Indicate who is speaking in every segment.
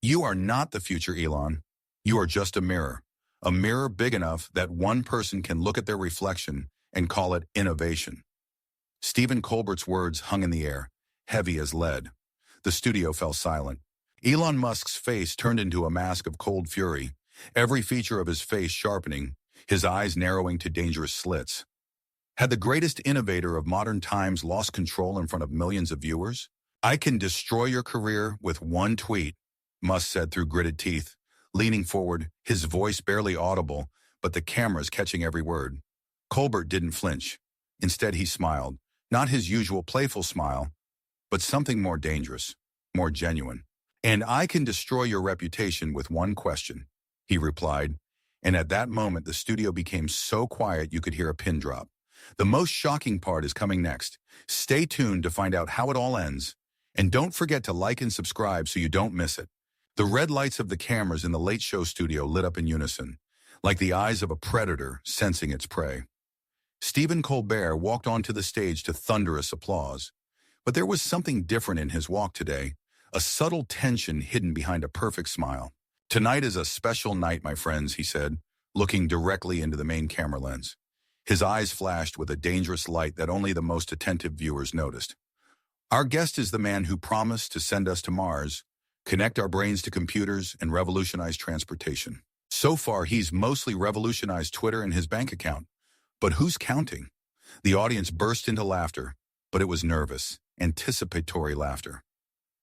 Speaker 1: You are not the future, Elon. You are just a mirror big enough that one person can look at their reflection and call it innovation. Stephen Colbert's words hung in the air, heavy as lead. The studio fell silent. Elon Musk's face turned into a mask of cold fury, every feature of his face sharpening, his eyes narrowing to dangerous slits. Had the greatest innovator of modern times lost control in front of millions of viewers? I can destroy your career with one tweet, Musk said through gritted teeth, leaning forward, his voice barely audible, but the cameras catching every word. Colbert didn't flinch. Instead, he smiled, not his usual playful smile, but something more dangerous, more genuine. And I can destroy your reputation with one question, he replied, and at that moment the studio became so quiet you could hear a pin drop. The most shocking part is coming next. Stay tuned to find out how it all ends, and don't forget to like and subscribe so you don't miss it. The red lights of the cameras in the Late Show studio lit up in unison, like the eyes of a predator sensing its prey. Stephen Colbert walked onto the stage to thunderous applause, but there was something different in his walk today, a subtle tension hidden behind a perfect smile. Tonight is a special night, my friends, he said, looking directly into the main camera lens. His eyes flashed with a dangerous light that only the most attentive viewers noticed. Our guest is the man who promised to send us to Mars, connect our brains to computers, and revolutionize transportation. So far, he's mostly revolutionized Twitter and his bank account. But who's counting? The audience burst into laughter, but it was nervous, anticipatory laughter.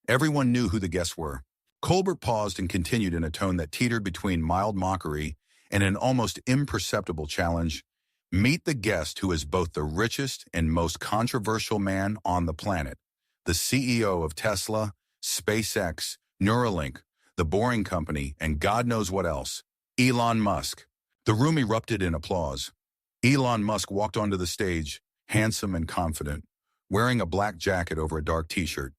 Speaker 1: Everyone knew who the guests were. Colbert paused and continued in a tone that teetered between mild mockery and an almost imperceptible challenge. Meet the guest who is both the richest and most controversial man on the planet, the CEO of Tesla, SpaceX, Neuralink, the Boring Company, and God knows what else, Elon Musk. The room erupted in applause. Elon Musk walked onto the stage, handsome and confident, wearing a black jacket over a dark t-shirt.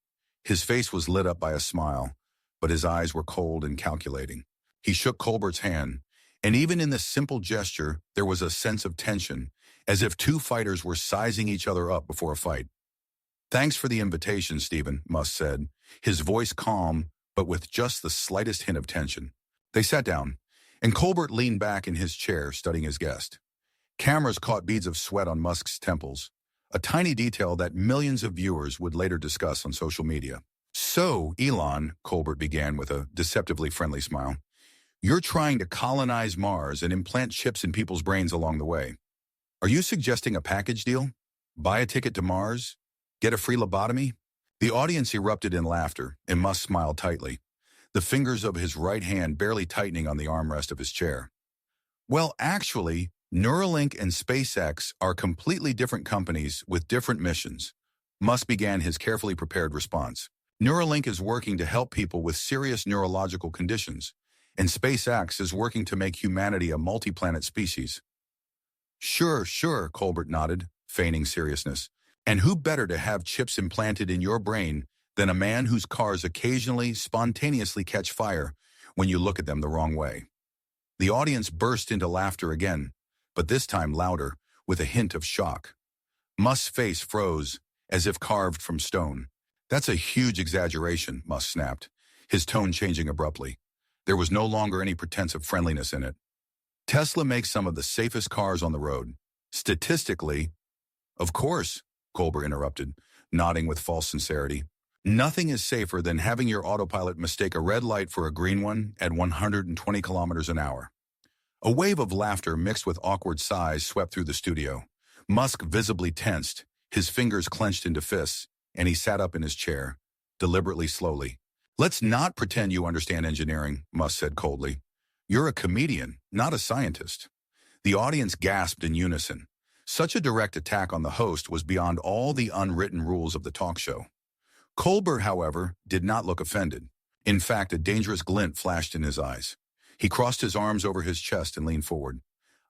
Speaker 1: His face was lit up by a smile, but his eyes were cold and calculating. He shook Colbert's hand, and even in this simple gesture, there was a sense of tension, as if two fighters were sizing each other up before a fight. Thanks for the invitation, Stephen, Musk said, his voice calm, but with just the slightest hint of tension. They sat down, and Colbert leaned back in his chair, studying his guest. Cameras caught beads of sweat on Musk's temples, a tiny detail that millions of viewers would later discuss on social media. So, Elon, Colbert began with a deceptively friendly smile, you're trying to colonize Mars and implant chips in people's brains along the way. Are you suggesting a package deal? Buy a ticket to Mars? Get a free lobotomy? The audience erupted in laughter, and Musk smiled tightly, the fingers of his right hand barely tightening on the armrest of his chair. Well, actually, Neuralink and SpaceX are completely different companies with different missions. Musk began his carefully prepared response. Neuralink is working to help people with serious neurological conditions, and SpaceX is working to make humanity a multi-planet species. Sure, Colbert nodded, feigning seriousness. And who better to have chips implanted in your brain than a man whose cars occasionally, spontaneously catch fire when you look at them the wrong way? The audience burst into laughter again, but this time louder, with a hint of shock. Musk's face froze, as if carved from stone. That's a huge exaggeration, Musk snapped, his tone changing abruptly. There was no longer any pretense of friendliness in it. Tesla makes some of the safest cars on the road. Statistically, of course, Colbert interrupted, nodding with false sincerity. Nothing is safer than having your autopilot mistake a red light for a green one at 120 kilometers an hour. A wave of laughter mixed with awkward sighs swept through the studio. Musk visibly tensed, his fingers clenched into fists, and he sat up in his chair, deliberately slowly. Let's not pretend you understand engineering, Musk said coldly. You're a comedian, not a scientist. The audience gasped in unison. Such a direct attack on the host was beyond all the unwritten rules of the talk show. Colbert, however, did not look offended. In fact, a dangerous glint flashed in his eyes. He crossed his arms over his chest and leaned forward.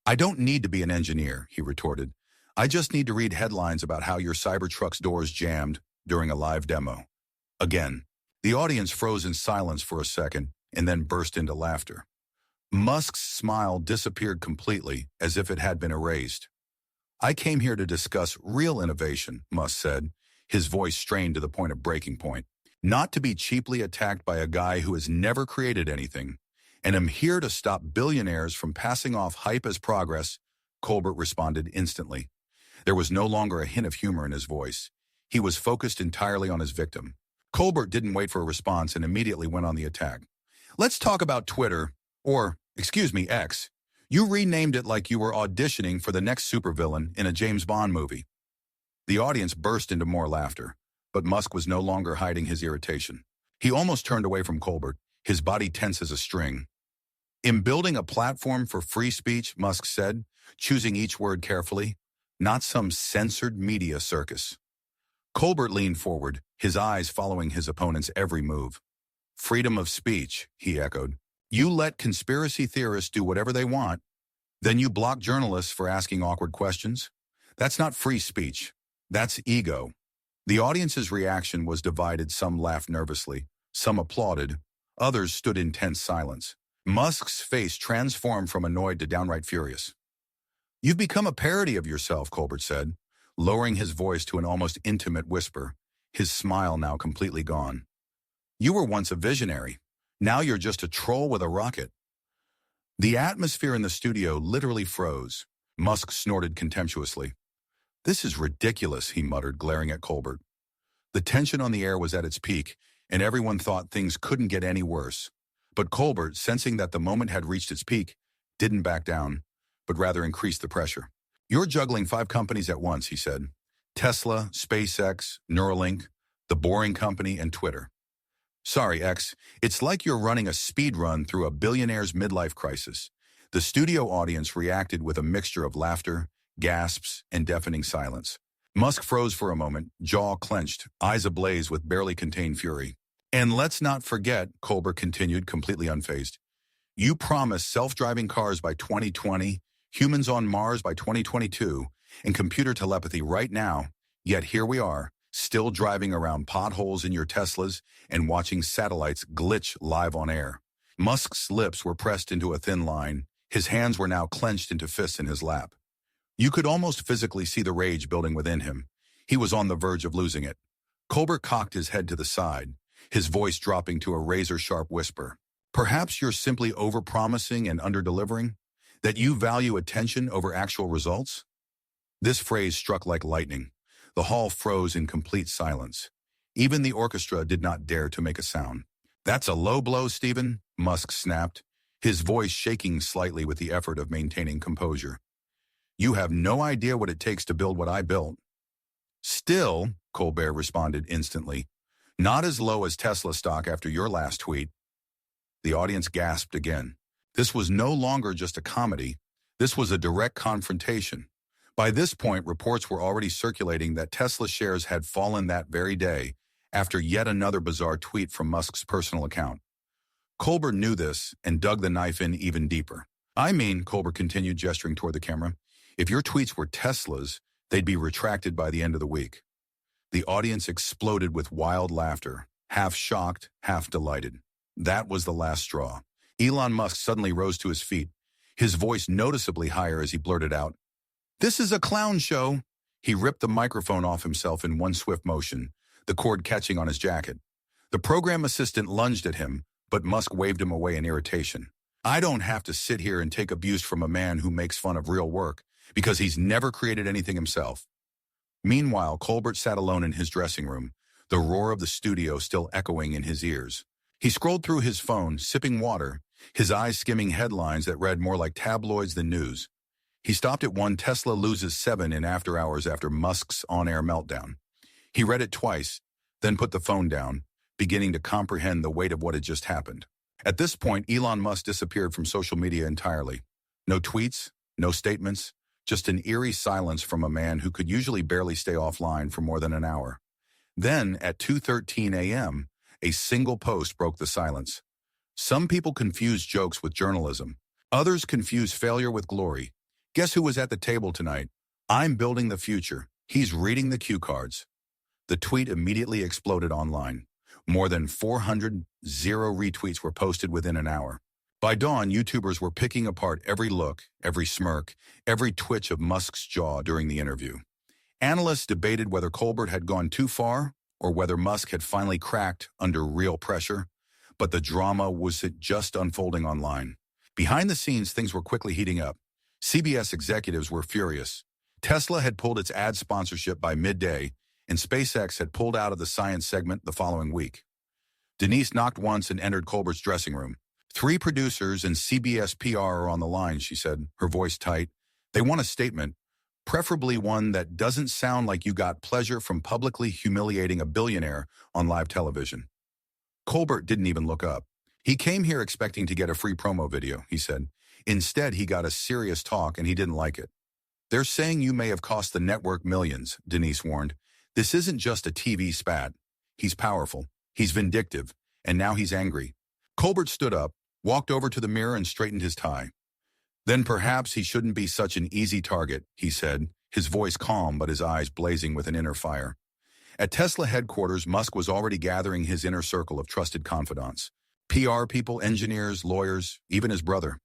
Speaker 1: I don't need to be an engineer, he retorted. I just need to read headlines about how your Cybertruck's doors jammed during a live demo. Again, the audience froze in silence for a second and then burst into laughter. Musk's smile disappeared completely, as if it had been erased. I came here to discuss real innovation, Musk said, his voice strained to the point of breaking point. Not to be cheaply attacked by a guy who has never created anything, and am here to stop billionaires from passing off hype as progress, Colbert responded instantly. There was no longer a hint of humor in his voice. He was focused entirely on his victim. Colbert didn't wait for a response and immediately went on the attack. Let's talk about Twitter, or, excuse me, X. You renamed it like you were auditioning for the next supervillain in a James Bond movie. The audience burst into more laughter, but Musk was no longer hiding his irritation. He almost turned away from Colbert, his body tense as a string. In building a platform for free speech, Musk said, choosing each word carefully, not some censored media circus. Colbert leaned forward, his eyes following his opponent's every move. Freedom of speech, he echoed. You let conspiracy theorists do whatever they want, then you block journalists for asking awkward questions? That's not free speech. That's ego. The audience's reaction was divided. Some laughed nervously, some applauded, others stood in tense silence. Musk's face transformed from annoyed to downright furious. You've become a parody of yourself, Colbert said, lowering his voice to an almost intimate whisper, his smile now completely gone. You were once a visionary. Now you're just a troll with a rocket. The atmosphere in the studio literally froze. Musk snorted contemptuously. This is ridiculous, he muttered, glaring at Colbert. The tension on the air was at its peak, and everyone thought things couldn't get any worse. But Colbert, sensing that the moment had reached its peak, didn't back down, but rather increased the pressure. You're juggling 5 companies at once, he said. Tesla, SpaceX, Neuralink, The Boring Company, and Twitter. Sorry, X, it's like you're running a speed run through a billionaire's midlife crisis. The studio audience reacted with a mixture of laughter, gasps, and deafening silence. Musk froze for a moment, jaw clenched, eyes ablaze with barely contained fury. And let's not forget, Colbert continued, completely unfazed. You promised self-driving cars by 2020, humans on Mars by 2022, and computer telepathy right now, yet here we are, still driving around potholes in your Teslas and watching satellites glitch live on air. Musk's lips were pressed into a thin line. His hands were now clenched into fists in his lap. You could almost physically see the rage building within him. He was on the verge of losing it. Colbert cocked his head to the side, his voice dropping to a razor-sharp whisper. Perhaps you're simply over-promising and under-delivering? That you value attention over actual results? This phrase struck like lightning. The hall froze in complete silence. Even the orchestra did not dare to make a sound. That's a low blow, Stephen, Musk snapped, his voice shaking slightly with the effort of maintaining composure. You have no idea what it takes to build what I built. Still, Colbert responded instantly, not as low as Tesla stock after your last tweet. The audience gasped again. This was no longer just a comedy. This was a direct confrontation. By this point, reports were already circulating that Tesla shares had fallen that very day after yet another bizarre tweet from Musk's personal account. Colbert knew this and dug the knife in even deeper. I mean, Colbert continued, gesturing toward the camera, if your tweets were Tesla's, they'd be retracted by the end of the week. The audience exploded with wild laughter, half shocked, half delighted. That was the last straw. Elon Musk suddenly rose to his feet, his voice noticeably higher as he blurted out, "This is a clown show." He ripped the microphone off himself in one swift motion, the cord catching on his jacket. The program assistant lunged at him, but Musk waved him away in irritation. I don't have to sit here and take abuse from a man who makes fun of real work, because he's never created anything himself. Meanwhile, Colbert sat alone in his dressing room, the roar of the studio still echoing in his ears. He scrolled through his phone, sipping water, his eyes skimming headlines that read more like tabloids than news. He stopped at one, Tesla loses 7 in after hours after Musk's on-air meltdown. He read it twice, then put the phone down, beginning to comprehend the weight of what had just happened. At this point, Elon Musk disappeared from social media entirely. No tweets, no statements, just an eerie silence from a man who could usually barely stay offline for more than an hour. Then, at 2:13 a.m., a single post broke the silence. Some people confuse jokes with journalism. Others confuse failure with glory. Guess who was at the table tonight? I'm building the future. He's reading the cue cards. The tweet immediately exploded online. More than 400 retweets were posted within an hour. By dawn, YouTubers were picking apart every look, every smirk, every twitch of Musk's jaw during the interview. Analysts debated whether Colbert had gone too far or whether Musk had finally cracked under real pressure, but the drama was just unfolding online. Behind the scenes, things were quickly heating up. CBS executives were furious. Tesla had pulled its ad sponsorship by midday, and SpaceX had pulled out of the science segment the following week. Denise knocked once and entered Colbert's dressing room. "Three producers and CBS PR are on the line," she said, her voice tight. "They want a statement, preferably one that doesn't sound like you got pleasure from publicly humiliating a billionaire on live television." Colbert didn't even look up. "He came here expecting to get a free promo video," he said. "Instead, he got a serious talk and he didn't like it." "They're saying you may have cost the network millions," Denise warned. "This isn't just a TV spat. He's powerful, he's vindictive, and now he's angry." Colbert stood up, walked over to the mirror and straightened his tie. "Then perhaps he shouldn't be such an easy target," he said, his voice calm but his eyes blazing with an inner fire. At Tesla headquarters, Musk was already gathering his inner circle of trusted confidants. PR people, engineers, lawyers, even his brother.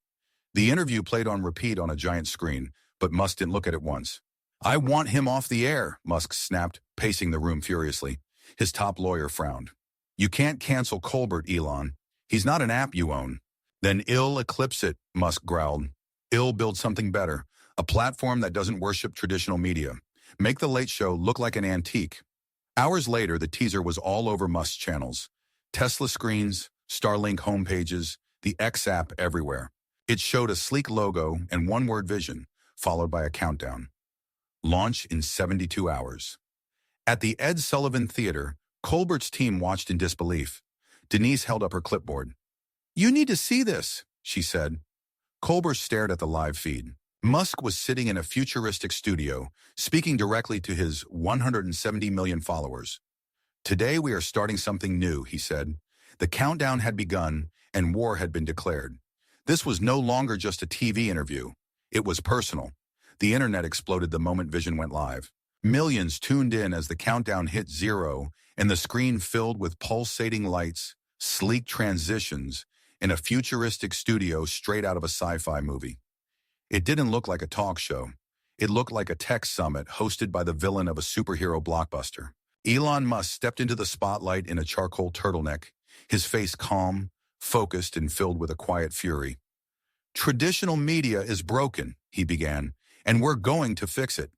Speaker 1: The interview played on repeat on a giant screen, but Musk didn't look at it once. "I want him off the air," Musk snapped, pacing the room furiously. His top lawyer frowned. "You can't cancel Colbert, Elon. He's not an app you own." "Then ill eclipse it," Musk growled. "Ill build something better, a platform that doesn't worship traditional media. Make the Late Show look like an antique." Hours later, the teaser was all over Musk's channels. Tesla screens, Starlink homepages, the X app everywhere. It showed a sleek logo and one-word vision, followed by a countdown. Launch in 72 hours. At the Ed Sullivan Theater, Colbert's team watched in disbelief. Denise held up her clipboard. "You need to see this," she said. Colbert stared at the live feed. Musk was sitting in a futuristic studio, speaking directly to his 170 million followers. "Today we are starting something new," he said. The countdown had begun, and war had been declared. This was no longer just a TV interview. It was personal. The internet exploded the moment Vision went live. Millions tuned in as the countdown hit 0, and the screen filled with pulsating lights, sleek transitions, in a futuristic studio straight out of a sci-fi movie. It didn't look like a talk show. It looked like a tech summit hosted by the villain of a superhero blockbuster. Elon Musk stepped into the spotlight in a charcoal turtleneck, his face calm, focused, and filled with a quiet fury. "Traditional media is broken," he began, "and we're going to fix it."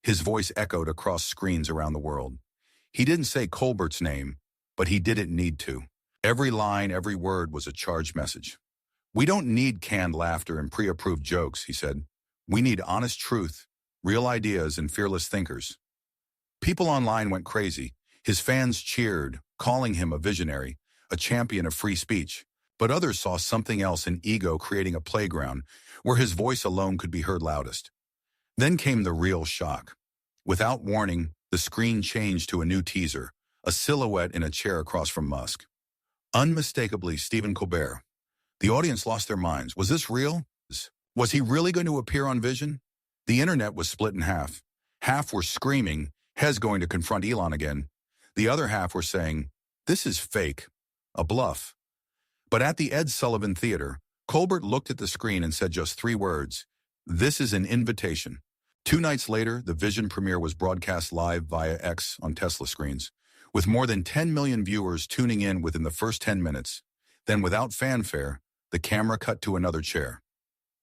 Speaker 1: His voice echoed across screens around the world. He didn't say Colbert's name, but he didn't need to. Every line, every word was a charged message. "We don't need canned laughter and pre-approved jokes," he said. "We need honest truth, real ideas, and fearless thinkers." People online went crazy. His fans cheered, calling him a visionary, a champion of free speech. But others saw something else in ego creating a playground where his voice alone could be heard loudest. Then came the real shock. Without warning, the screen changed to a new teaser, a silhouette in a chair across from Musk. Unmistakably Stephen Colbert. The audience lost their minds. Was this real? Was he really going to appear on Vision? The internet was split in half. Half were screaming, "Hez going to confront Elon again." The other half were saying, "This is fake, a bluff." But at the Ed Sullivan Theater, Colbert looked at the screen and said just 3 words, "This is an invitation." 2 nights later, the Vision premiere was broadcast live via X on Tesla screens, with more than 10 million viewers tuning in within the first 10 minutes. Then, without fanfare, the camera cut to another chair.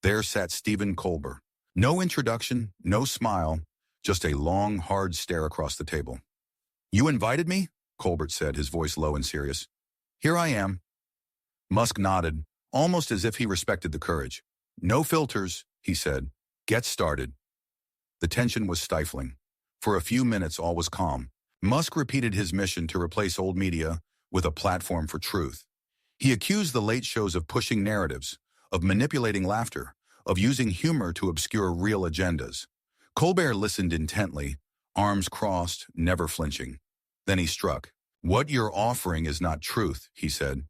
Speaker 1: There sat Stephen Colbert. No introduction, no smile, just a long, hard stare across the table. "You invited me?" Colbert said, his voice low and serious. "Here I am." Musk nodded, almost as if he respected the courage. "No filters," he said. "Get started." The tension was stifling. For a few minutes, all was calm. Musk repeated his mission to replace old media with a platform for truth. He accused the late shows of pushing narratives, of manipulating laughter, of using humor to obscure real agendas. Colbert listened intently, arms crossed, never flinching. Then he struck. "What you're offering is not truth," he said.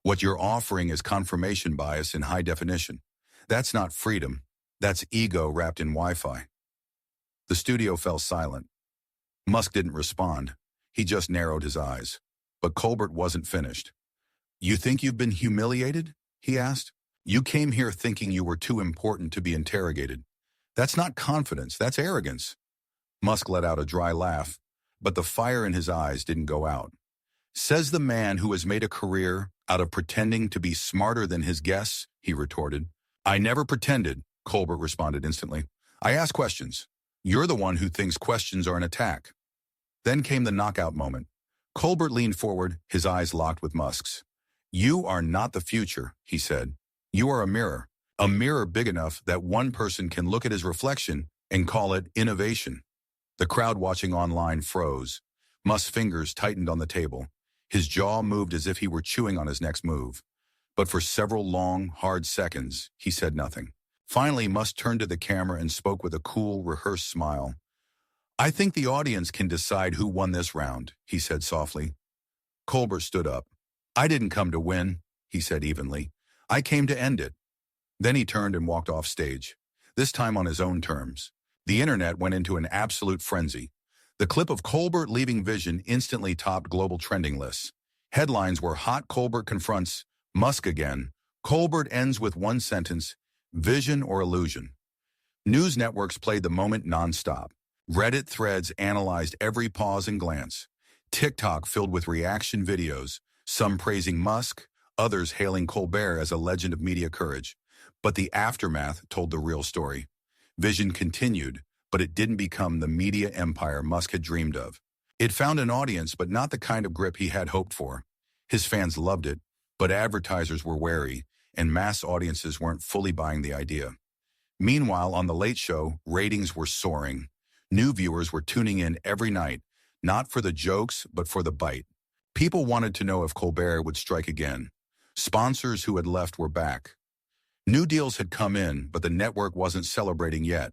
Speaker 1: "What you're offering is confirmation bias in high definition. That's not freedom. That's ego wrapped in Wi-Fi." The studio fell silent. Musk didn't respond. He just narrowed his eyes. But Colbert wasn't finished. "You think you've been humiliated?" he asked. "You came here thinking you were too important to be interrogated. That's not confidence, that's arrogance." Musk let out a dry laugh. but the fire in his eyes didn't go out. Says the man who has made a career out of pretending to be smarter than his guests, he retorted. I never pretended, Colbert responded instantly. I ask questions. You're the one who thinks questions are an attack. Then came the knockout moment. Colbert leaned forward, his eyes locked with Musk's. You are not the future, he said. You are a mirror big enough that one person can look at his reflection and call it innovation. The crowd watching online froze. Musk's fingers tightened on the table. His jaw moved as if he were chewing on his next move. But for several long, hard seconds, he said nothing. Finally, Musk turned to the camera and spoke with a cool, rehearsed smile. I think the audience can decide who won this round, he said softly. Colbert stood up. I didn't come to win, he said evenly. I came to end it. Then he turned and walked off stage, this time on his own terms. The internet went into an absolute frenzy. The clip of Colbert leaving Vision instantly topped global trending lists. Headlines were Hot Colbert confronts Musk again. Colbert ends with one sentence, Vision or illusion. News networks played the moment nonstop. Reddit threads analyzed every pause and glance. TikTok filled with reaction videos, some praising Musk, others hailing Colbert as a legend of media courage. But the aftermath told the real story. Vision continued, but it didn't become the media empire Musk had dreamed of. It found an audience, but not the kind of grip he had hoped for. His fans loved it, but advertisers were wary, and mass audiences weren't fully buying the idea. Meanwhile, on The Late Show, ratings were soaring. New viewers were tuning in every night, not for the jokes, but for the bite. People wanted to know if Colbert would strike again. Sponsors who had left were back. New deals had come in, but the network wasn't celebrating yet.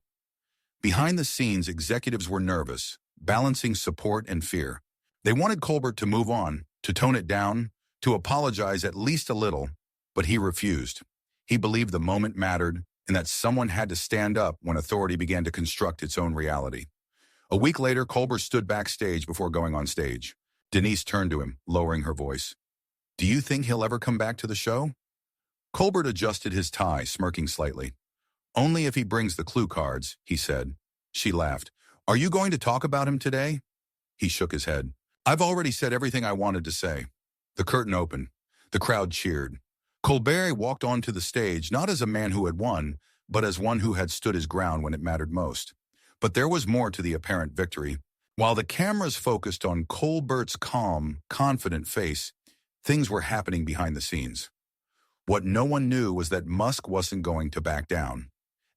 Speaker 1: Behind the scenes, executives were nervous, balancing support and fear. They wanted Colbert to move on, to tone it down, to apologize at least a little, but he refused. He believed the moment mattered and that someone had to stand up when authority began to construct its own reality. A week later, Colbert stood backstage before going on stage. Denise turned to him, lowering her voice. Do you think he'll ever come back to the show? Colbert adjusted his tie, smirking slightly. Only if he brings the clue cards, he said. She laughed. Are you going to talk about him today? He shook his head. I've already said everything I wanted to say. The curtain opened. The crowd cheered. Colbert walked onto the stage not as a man who had won, but as one who had stood his ground when it mattered most. But there was more to the apparent victory. While the cameras focused on Colbert's calm, confident face, things were happening behind the scenes. What no one knew was that Musk wasn't going to back down.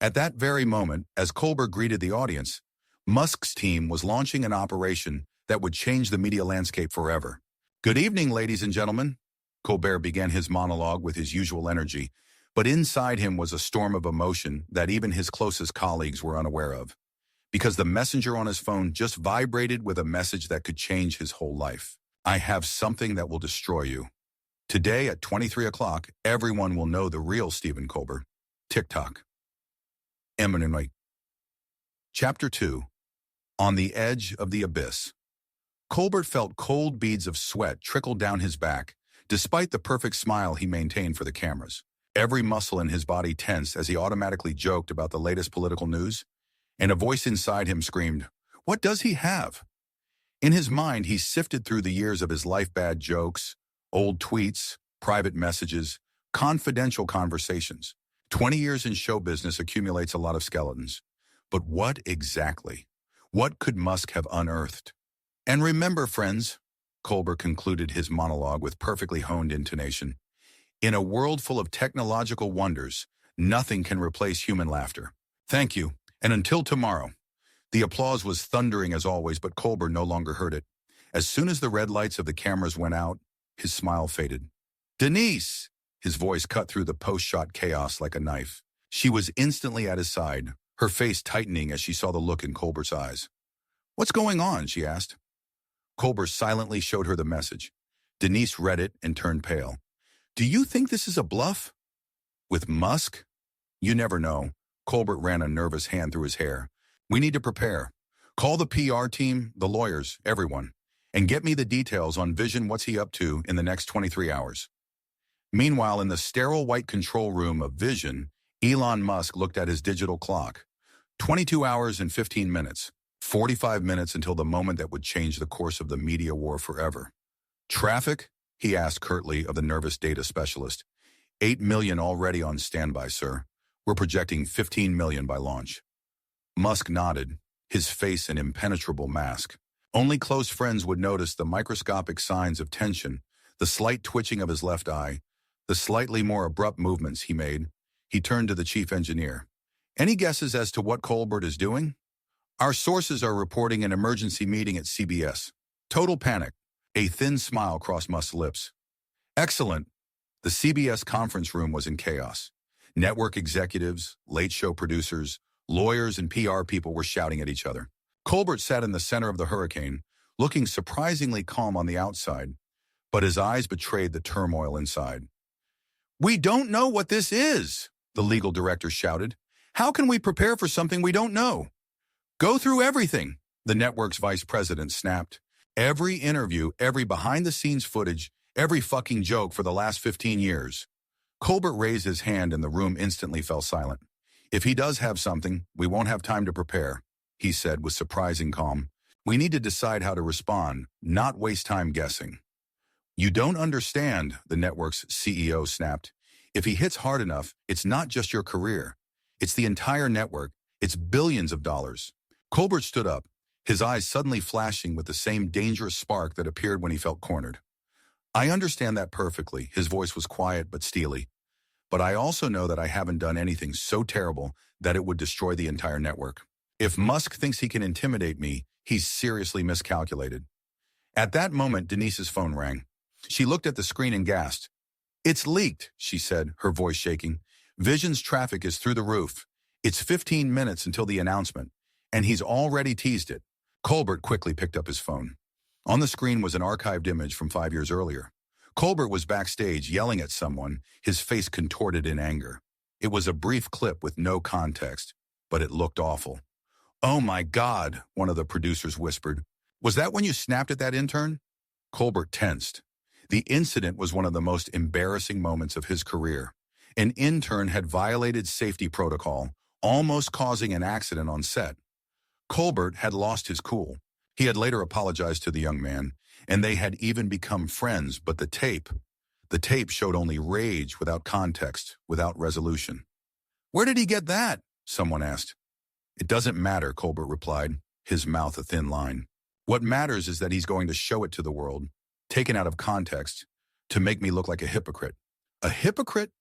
Speaker 1: At that very moment, as Colbert greeted the audience, Musk's team was launching an operation that would change the media landscape forever. Good evening, ladies and gentlemen. Colbert began his monologue with his usual energy, but inside him was a storm of emotion that even his closest colleagues were unaware of. Because the messenger on his phone just vibrated with a message that could change his whole life. I have something that will destroy you. Today at 23 o'clock, everyone will know the real Stephen Colbert. TikTok. Eminently. Chapter 2. On the Edge of the Abyss. Colbert felt cold beads of sweat trickle down his back, despite the perfect smile he maintained for the cameras. Every muscle in his body tensed as he automatically joked about the latest political news, and a voice inside him screamed, "What does he have?" In his mind, he sifted through the years of his life bad jokes, old tweets, private messages, confidential conversations. 20 years in show business accumulates a lot of skeletons. But what exactly? What could Musk have unearthed? And remember, friends, Colbert concluded his monologue with perfectly honed intonation, in a world full of technological wonders, nothing can replace human laughter. Thank you, and until tomorrow. The applause was thundering as always, but Colbert no longer heard it. As soon as the red lights of the cameras went out, his smile faded. Denise! His voice cut through the post-shot chaos like a knife. She was instantly at his side, her face tightening as she saw the look in Colbert's eyes. What's going on? She asked. Colbert silently showed her the message. Denise read it and turned pale. Do you think this is a bluff? With Musk? You never know. Colbert ran a nervous hand through his hair. We need to prepare. Call the PR team, the lawyers, everyone, and get me the details on Vision. What's he up to in the next 23 hours? Meanwhile, in the sterile white control room of Vision, Elon Musk looked at his digital clock. 22 hours and 15 minutes. 45 minutes until the moment that would change the course of the media war forever. Traffic? He asked curtly of the nervous data specialist. 8 million already on standby, sir. We're projecting 15 million by launch. Musk nodded, his face an impenetrable mask. Only close friends would notice the microscopic signs of tension, the slight twitching of his left eye, the slightly more abrupt movements he made. He turned to the chief engineer. Any guesses as to what Colbert is doing? Our sources are reporting an emergency meeting at CBS. Total panic. A thin smile crossed Musk's lips. Excellent. The CBS conference room was in chaos. Network executives, late show producers, lawyers, and PR people were shouting at each other. Colbert sat in the center of the hurricane, looking surprisingly calm on the outside, but his eyes betrayed the turmoil inside. We don't know what this is, the legal director shouted. How can we prepare for something we don't know? Go through everything, the network's vice president snapped. Every interview, every behind-the-scenes footage, every fucking joke for the last 15 years. Colbert raised his hand and the room instantly fell silent. If he does have something, we won't have time to prepare, he said with surprising calm. We need to decide how to respond, not waste time guessing. You don't understand, the network's CEO snapped. If he hits hard enough, it's not just your career. It's the entire network. It's billions of dollars. Colbert stood up, his eyes suddenly flashing with the same dangerous spark that appeared when he felt cornered. I understand that perfectly. His voice was quiet but steely. But I also know that I haven't done anything so terrible that it would destroy the entire network. If Musk thinks he can intimidate me, he's seriously miscalculated. At that moment, Denise's phone rang. She looked at the screen and gasped. It's leaked, she said, her voice shaking. Vision's traffic is through the roof. It's 15 minutes until the announcement, and he's already teased it. Colbert quickly picked up his phone. On the screen was an archived image from 5 years earlier. Colbert was backstage yelling at someone, his face contorted in anger. It was a brief clip with no context, but it looked awful. Oh my God, one of the producers whispered. Was that when you snapped at that intern? Colbert tensed. The incident was one of the most embarrassing moments of his career. An intern had violated safety protocol, almost causing an accident on set. Colbert had lost his cool. He had later apologized to the young man, and they had even become friends, but the tape showed only rage without context, without resolution. Where did he get that? Someone asked. It doesn't matter, Colbert replied, his mouth a thin line. What matters is that he's going to show it to the world, taken out of context, to make me look like a hypocrite. A hypocrite?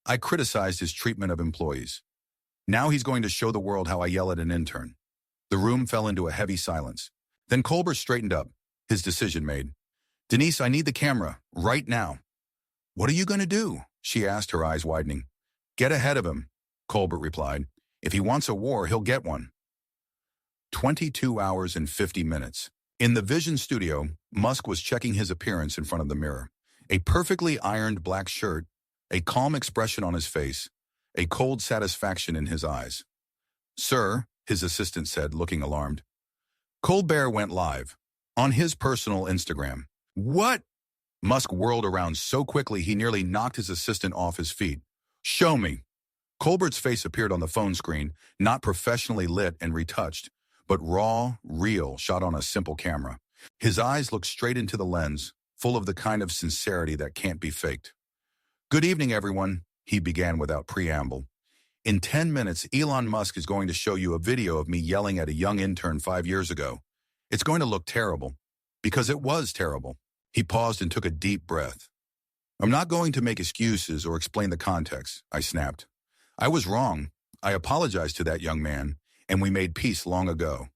Speaker 1: I criticized his treatment of employees. Now he's going to show the world how I yell at an intern. The room fell into a heavy silence. Then Colbert straightened up, his decision made. Denise, I need the camera, right now. What are you going to do? She asked, her eyes widening. Get ahead of him, Colbert replied. If he wants a war, he'll get one. 22 hours and 50 minutes. In the Vision studio, Musk was checking his appearance in front of the mirror. A perfectly ironed black shirt, a calm expression on his face, a cold satisfaction in his eyes. Sir, his assistant said, looking alarmed. Colbert went live on his personal Instagram. What? Musk whirled around so quickly he nearly knocked his assistant off his feet. Show me. Colbert's face appeared on the phone screen, not professionally lit and retouched, but raw, real, shot on a simple camera. His eyes looked straight into the lens, full of the kind of sincerity that can't be faked. Good evening, everyone, he began without preamble. In 10 minutes, Elon Musk is going to show you a video of me yelling at a young intern 5 years ago. It's going to look terrible, because it was terrible. He paused and took a deep breath. I'm not going to make excuses or explain the context, I snapped. I was wrong. I apologized to that young man, and we made peace long ago.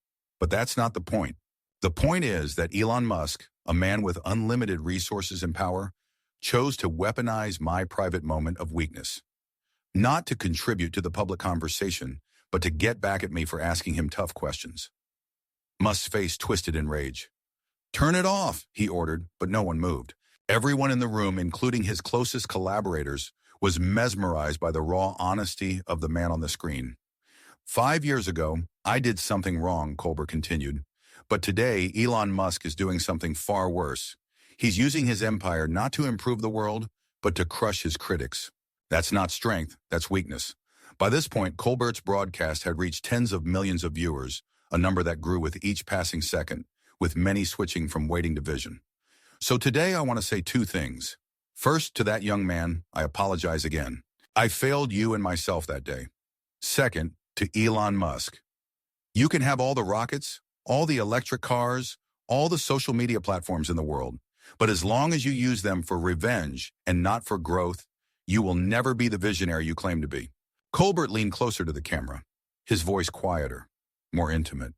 Speaker 1: But that's not the point. The point is that Elon Musk, a man with unlimited resources and power, chose to weaponize my private moment of weakness. Not to contribute to the public conversation, but to get back at me for asking him tough questions. Musk's face twisted in rage. Turn it off, he ordered, but no one moved. Everyone in the room, including his closest collaborators, was mesmerized by the raw honesty of the man on the screen. 5 years ago, I did something wrong, Colbert continued. But today, Elon Musk is doing something far worse. He's using his empire not to improve the world, but to crush his critics. That's not strength, that's weakness. By this point, Colbert's broadcast had reached tens of millions of viewers, a number that grew with each passing second, with many switching from waiting to vision. So today I want to say two things. First, to that young man, I apologize again. I failed you and myself that day. Second, to Elon Musk. You can have all the rockets, all the electric cars, all the social media platforms in the world, but as long as you use them for revenge and not for growth, you will never be the visionary you claim to be. Colbert leaned closer to the camera, his voice quieter, more intimate.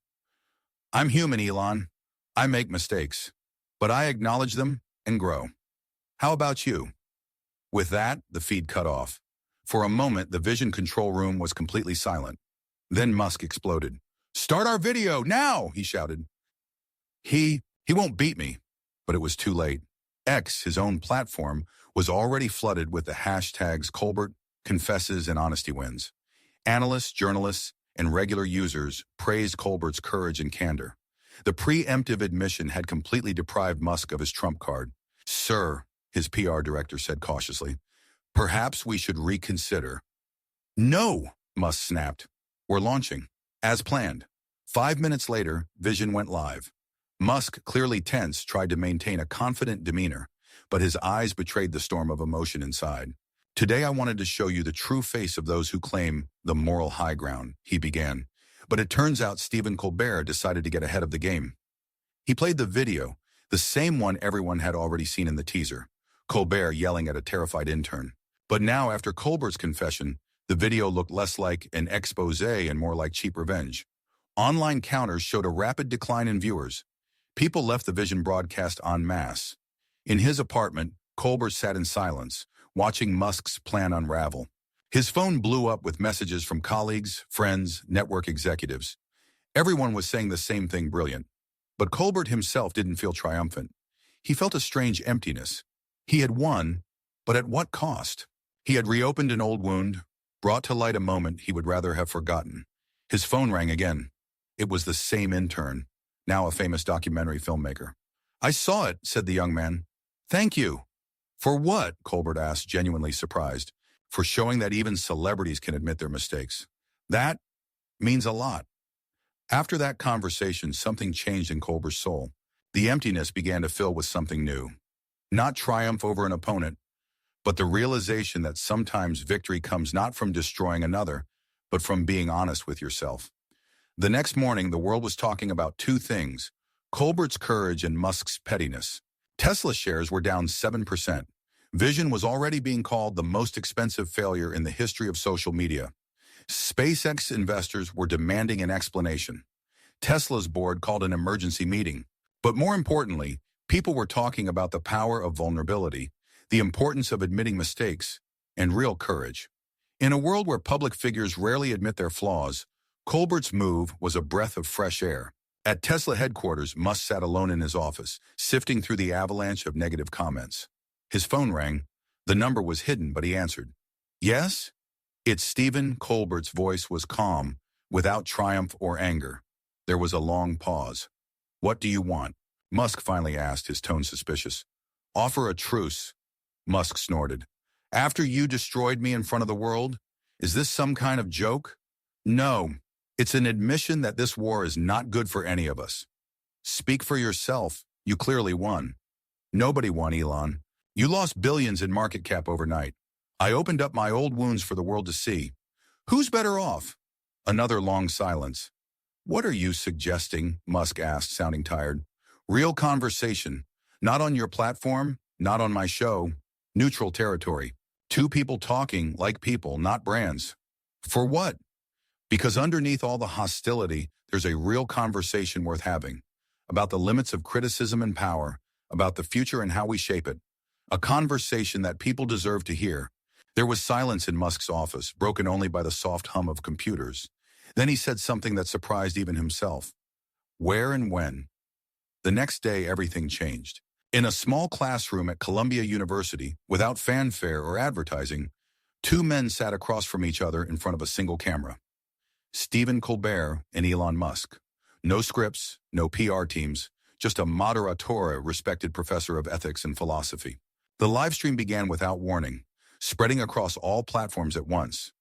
Speaker 1: I'm human, Elon. I make mistakes, but I acknowledge them and grow. How about you? With that, the feed cut off. For a moment, the vision control room was completely silent. Then Musk exploded. Start our video, now, he shouted. He won't beat me, but it was too late. X, his own platform, was already flooded with the hashtags Colbert, confesses, and honesty wins. Analysts, journalists, and regular users praised Colbert's courage and candor. The preemptive admission had completely deprived Musk of his trump card. Sir, his PR director said cautiously, perhaps we should reconsider. No, Musk snapped. We're launching. As planned. 5 minutes later, Vision went live. Musk, clearly tense, tried to maintain a confident demeanor, but his eyes betrayed the storm of emotion inside. Today I wanted to show you the true face of those who claim the moral high ground, he began. But it turns out Stephen Colbert decided to get ahead of the game. He played the video, the same one everyone had already seen in the teaser, Colbert yelling at a terrified intern. But now, after Colbert's confession, the video looked less like an expose and more like cheap revenge. Online counters showed a rapid decline in viewers. People left the Vision broadcast en masse. In his apartment, Colbert sat in silence, watching Musk's plan unravel. His phone blew up with messages from colleagues, friends, network executives. Everyone was saying the same thing: brilliant. But Colbert himself didn't feel triumphant. He felt a strange emptiness. He had won, but at what cost? He had reopened an old wound, brought to light a moment he would rather have forgotten. His phone rang again. It was the same intern, now a famous documentary filmmaker. I saw it, said the young man. Thank you. For what? Colbert asked, genuinely surprised. For showing that even celebrities can admit their mistakes. That means a lot. After that conversation, something changed in Colbert's soul. The emptiness began to fill with something new. Not triumph over an opponent, but the realization that sometimes victory comes not from destroying another, but from being honest with yourself. The next morning, the world was talking about two things: Colbert's courage and Musk's pettiness. Tesla shares were down 7%. Vision was already being called the most expensive failure in the history of social media. SpaceX investors were demanding an explanation. Tesla's board called an emergency meeting. But more importantly, people were talking about the power of vulnerability, the importance of admitting mistakes, and real courage. In a world where public figures rarely admit their flaws, Colbert's move was a breath of fresh air. At Tesla headquarters, Musk sat alone in his office, sifting through the avalanche of negative comments. His phone rang. The number was hidden, but he answered. Yes? It's Stephen. Colbert's voice was calm, without triumph or anger. There was a long pause. What do you want? Musk finally asked, his tone suspicious. Offer a truce. Musk snorted. After you destroyed me in front of the world? Is this some kind of joke? No. It's an admission that this war is not good for any of us. Speak for yourself. You clearly won. Nobody won, Elon. You lost billions in market cap overnight. I opened up my old wounds for the world to see. Who's better off? Another long silence. What are you suggesting? Musk asked, sounding tired. Real conversation. Not on your platform, not on my show. Neutral territory. Two people talking like people, not brands. For what? Because underneath all the hostility, there's a real conversation worth having. About the limits of criticism and power, about the future and how we shape it. A conversation that people deserve to hear. There was silence in Musk's office, broken only by the soft hum of computers. Then he said something that surprised even himself. Where and when? The next day, everything changed. In a small classroom at Columbia University, without fanfare or advertising, two men sat across from each other in front of a single camera. Stephen Colbert and Elon Musk. No scripts, no PR teams, just a moderatore, respected professor of ethics and philosophy. The live stream began without warning, spreading across all platforms at once.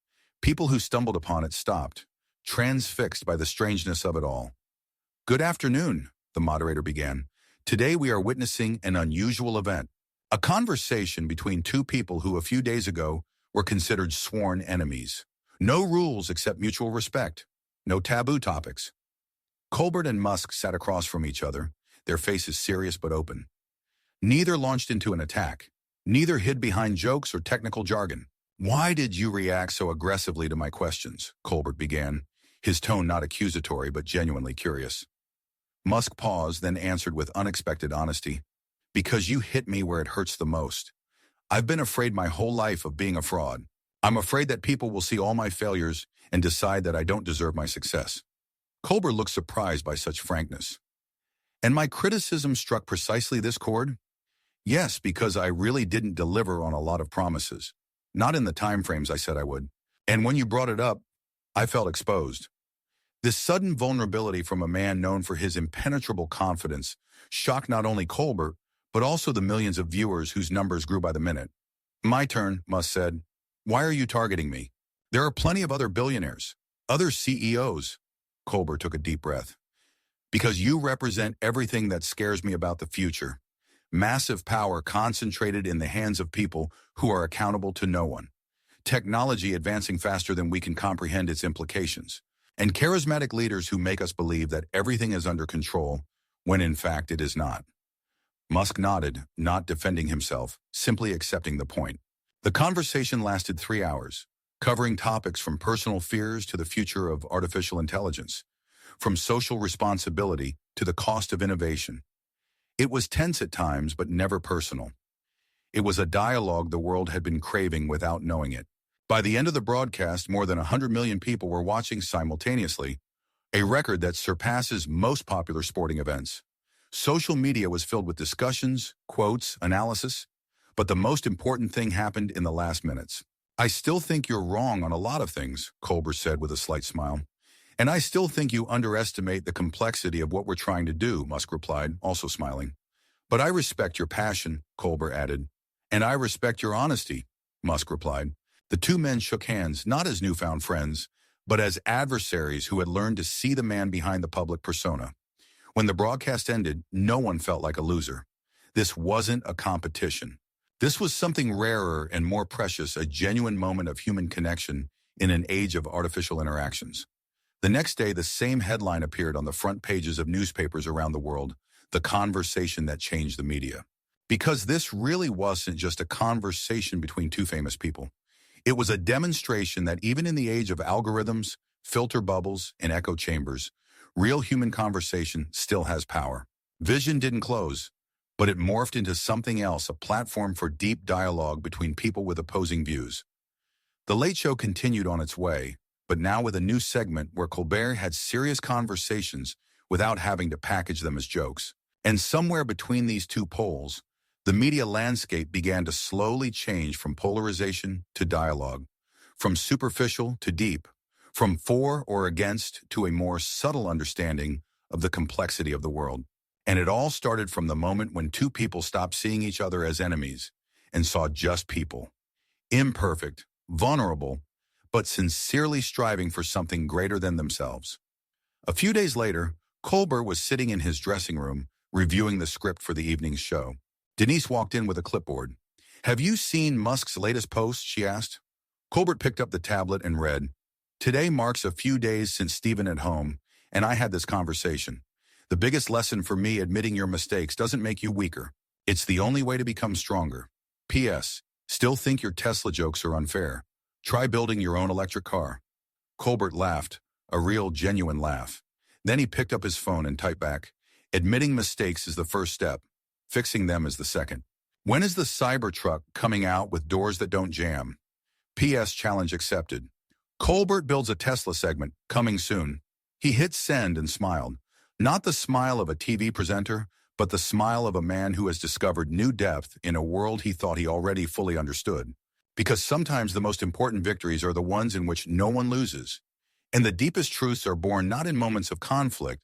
Speaker 1: People who stumbled upon it stopped, transfixed by the strangeness of it all. Good afternoon, the moderator began. Today we are witnessing an unusual event, a conversation between two people who a few days ago were considered sworn enemies. No rules except mutual respect, no taboo topics. Colbert and Musk sat across from each other, their faces serious but open. Neither launched into an attack. Neither hid behind jokes or technical jargon. Why did you react so aggressively to my questions? Colbert began, his tone not accusatory but genuinely curious. Musk paused, then answered with unexpected honesty. Because you hit me where it hurts the most. I've been afraid my whole life of being a fraud. I'm afraid that people will see all my failures and decide that I don't deserve my success. Colbert looked surprised by such frankness. And my criticism struck precisely this chord? Yes, because I really didn't deliver on a lot of promises. Not in the time frames I said I would. And when you brought it up, I felt exposed. This sudden vulnerability from a man known for his impenetrable confidence shocked not only Colbert, but also the millions of viewers whose numbers grew by the minute. My turn, Musk said. Why are you targeting me? There are plenty of other billionaires, other CEOs. Colbert took a deep breath. Because you represent everything that scares me about the future. Massive power concentrated in the hands of people who are accountable to no one. Technology advancing faster than we can comprehend its implications. And charismatic leaders who make us believe that everything is under control, when in fact it is not. Musk nodded, not defending himself, simply accepting the point. The conversation lasted 3 hours, covering topics from personal fears to the future of artificial intelligence, from social responsibility to the cost of innovation. It was tense at times, but never personal. It was a dialogue the world had been craving without knowing it. By the end of the broadcast, more than 100 million people were watching simultaneously, a record that surpasses most popular sporting events. Social media was filled with discussions, quotes, analysis, but the most important thing happened in the last minutes. I still think you're wrong on a lot of things, Colbert said with a slight smile. And I still think you underestimate the complexity of what we're trying to do, Musk replied, also smiling. But I respect your passion, Colbert added. And I respect your honesty, Musk replied. The two men shook hands, not as newfound friends, but as adversaries who had learned to see the man behind the public persona. When the broadcast ended, no one felt like a loser. This wasn't a competition. This was something rarer and more precious, a genuine moment of human connection in an age of artificial interactions. The next day, the same headline appeared on the front pages of newspapers around the world, the conversation that changed the media. Because this really wasn't just a conversation between two famous people. It was a demonstration that even in the age of algorithms, filter bubbles, and echo chambers, real human conversation still has power. Vision didn't close, but it morphed into something else, a platform for deep dialogue between people with opposing views. The Late Show continued on its way, but now with a new segment where Colbert had serious conversations without having to package them as jokes. And somewhere between these two poles, the media landscape began to slowly change from polarization to dialogue, from superficial to deep, from for or against to a more subtle understanding of the complexity of the world. And it all started from the moment when two people stopped seeing each other as enemies and saw just people, imperfect, vulnerable, but sincerely striving for something greater than themselves. A few days later, Colbert was sitting in his dressing room, reviewing the script for the evening's show. Denise walked in with a clipboard. Have you seen Musk's latest post? She asked. Colbert picked up the tablet and read, Today marks a few days since Stephen at home, and I had this conversation. The biggest lesson for me, admitting your mistakes doesn't make you weaker. It's the only way to become stronger. P.S. Still think your Tesla jokes are unfair. Try building your own electric car. Colbert laughed, a real, genuine laugh. Then he picked up his phone and typed back, Admitting mistakes is the first step. Fixing them is the second. When is the Cybertruck coming out with doors that don't jam? P.S. Challenge accepted. Colbert builds a Tesla segment, coming soon. He hit send and smiled. Not the smile of a TV presenter, but the smile of a man who has discovered new depth in a world he thought he already fully understood. Because sometimes the most important victories are the ones in which no one loses. And the deepest truths are born not in moments of conflict,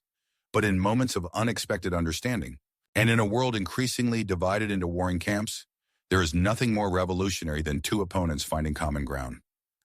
Speaker 1: but in moments of unexpected understanding. And in a world increasingly divided into warring camps, there is nothing more revolutionary than two opponents finding common ground.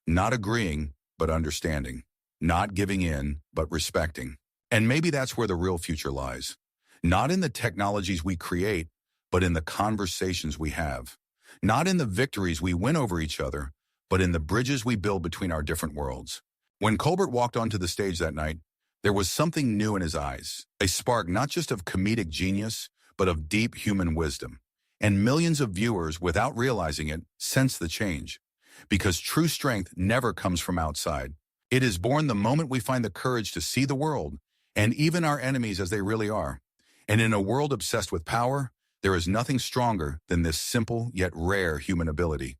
Speaker 1: Not agreeing, but understanding. Not giving in, but respecting. And maybe that's where the real future lies. Not in the technologies we create, but in the conversations we have. Not in the victories we win over each other, but in the bridges we build between our different worlds. When Colbert walked onto the stage that night, there was something new in his eyes, a spark not just of comedic genius, but of deep human wisdom. And millions of viewers, without realizing it, sensed the change. Because true strength never comes from outside. It is born the moment we find the courage to see the world, and even our enemies as they really are. And in a world obsessed with power, there is nothing stronger than this simple yet rare human ability.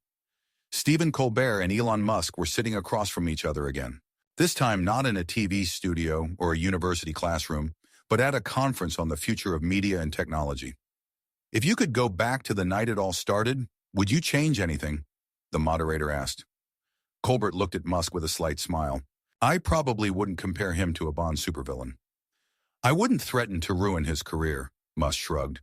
Speaker 1: Stephen Colbert and Elon Musk were sitting across from each other again. This time not in a TV studio or a university classroom, but at a conference on the future of media and technology. If you could go back to the night it all started, would you change anything? The moderator asked. Colbert looked at Musk with a slight smile. I probably wouldn't compare him to a Bond supervillain. I wouldn't threaten to ruin his career, Musk shrugged.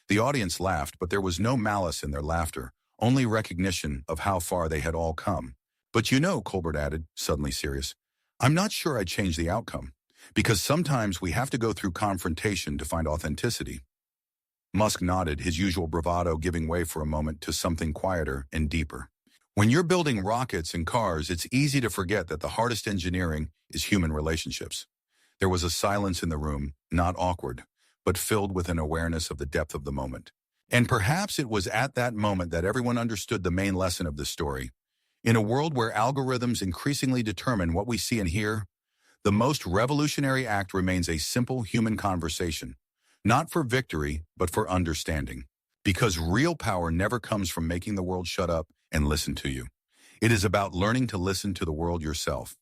Speaker 1: The audience laughed, but there was no malice in their laughter, only recognition of how far they had all come. But you know, Colbert added, suddenly serious, I'm not sure I'd change the outcome, because sometimes we have to go through confrontation to find authenticity. Musk nodded, his usual bravado giving way for a moment to something quieter and deeper. When you're building rockets and cars, it's easy to forget that the hardest engineering is human relationships. There was a silence in the room, not awkward, but filled with an awareness of the depth of the moment. And perhaps it was at that moment that everyone understood the main lesson of this story. In a world where algorithms increasingly determine what we see and hear, the most revolutionary act remains a simple human conversation, not for victory, but for understanding. Because real power never comes from making the world shut up and listen to you. It is about learning to listen to the world yourself.